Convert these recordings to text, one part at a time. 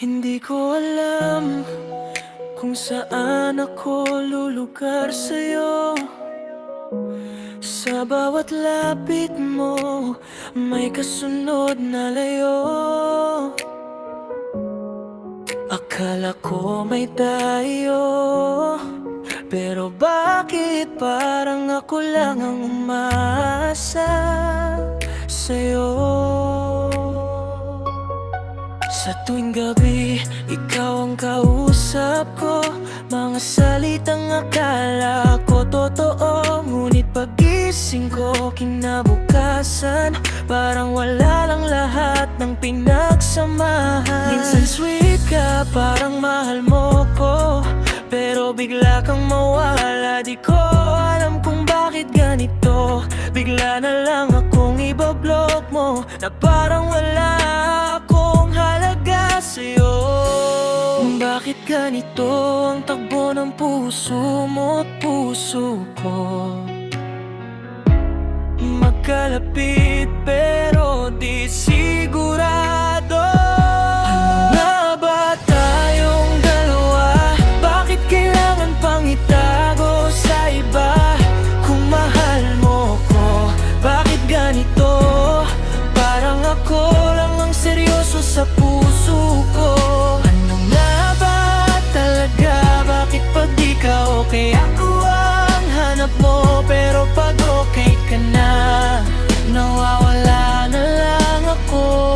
Hindi ko alam kung saan ako lulugar sa'yo. Sa bawat lapit mo, may kasunod na layo. Akala ko may tayo, pero bakit parang ako lang ang umaasa sa'yo? Sa tuwing gabi, ikaw ang kausap ko. Mga salitang akala ko totoo, ngunit pagising ko kinabukasan, parang wala lang lahat ng pinagsamahan. Minsan sweet ka, parang mahal mo ko, pero bigla kang mawala. Di ko alam kung bakit ganito, bigla na lang akong ibablock mo, na parang wala akong halaga sa'yo. Bakit ganito ang takbo ng puso mo at puso ko? Magkalapit pero di sigurado. Ano nga ba tayong dalawa? Bakit kailangan pang itago sa iba? Kung mahal mo ko, bakit ganito? Parang ako lang ang seryoso sa puso ko. Ano nga ba talaga? Bakit pag di ka okay, ako ang hanap mo? Pero pag okay ka na, nawawala na lang ako.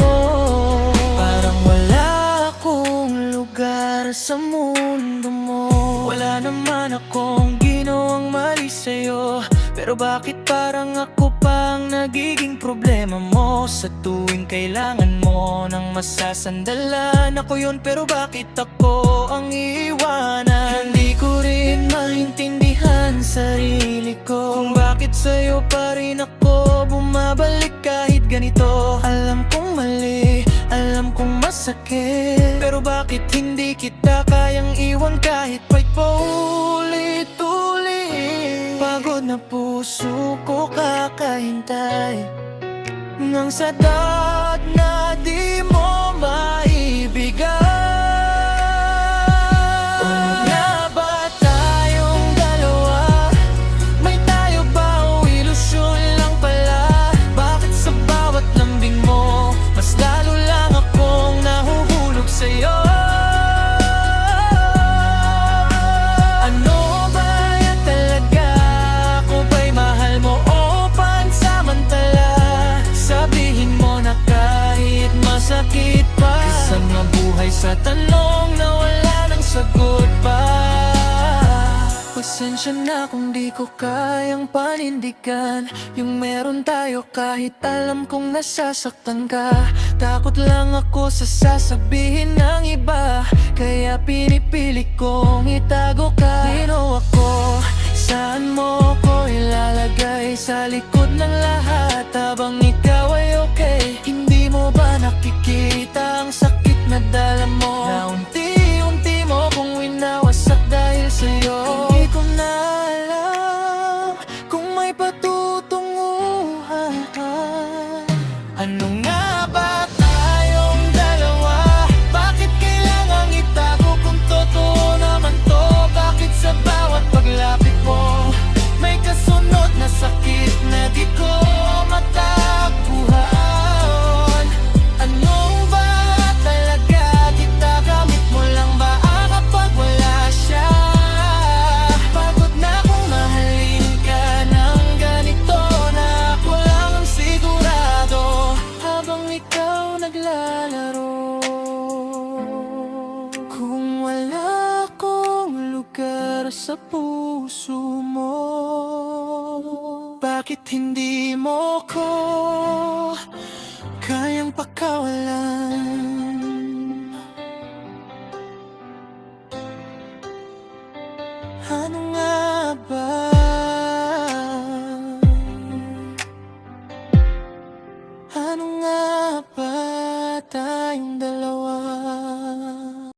Parang wala akong lugar sa mundo mo. Wala naman akong ginawang mali sa'yo, pero bakit parang ako pang nagiging problema mo? Sa tuwing kailangan mo ng masasandalan, ako yun, pero bakit ako ang iiwanan? Hindi ko rin maintindihan sarili ko, kung bakit sa'yo pa rin ako bumabalik kahit ganito. Alam kong mali, alam kong masakit, pero bakit hindi kita kayang iwan kahit paulit-ulit? Pagod na puso ko kakahintay nang sadat na di mo maibigay. Ano nga ba tayong dalawa? May tayo ba o ilusyon lang pala? Bakit sa bawat lambing mo, mas lalo lang akong nahuhulog sa'yo? Ano ba yan talaga? Ako ba'y mahal mo o pansamantala? Sabihin mo na kahit masakit pa, isang mabuhay sa tanong na wala ng sagot pa. Pasensya na kung di ko kayang panindigan yung meron tayo, kahit alam kong nasasaktan ka. Takot lang ako sa sasabihin ng iba, kaya pinipili kong itago ka. Sino ako? Saan mo ko ilalagay? Sa likod ng lahat habang ikaw ay okay. Hindi mo ba nakikita ang sakit na dala mo? Na unti-unti mo kong winawasak dahil sa'yo. Hindi ko na alam kung may patutunguhan ka. Ano nga ba tayong dalawa? Bakit kailangang itago kung totoo naman to? Bakit sa bawat paglapit mo, may kasunod na sakit na di ko matakbuhan? Ano ba talaga kita? Gamit mo lang ba kapag wala siya? Pagod na kung mahalin ka ng ganito, na ako lang ang sigurado habang ikaw naglalaro. Kung wala akong lugar sa puso mo, bakit hindi mo ko kayang pakawalan? Ano nga ba?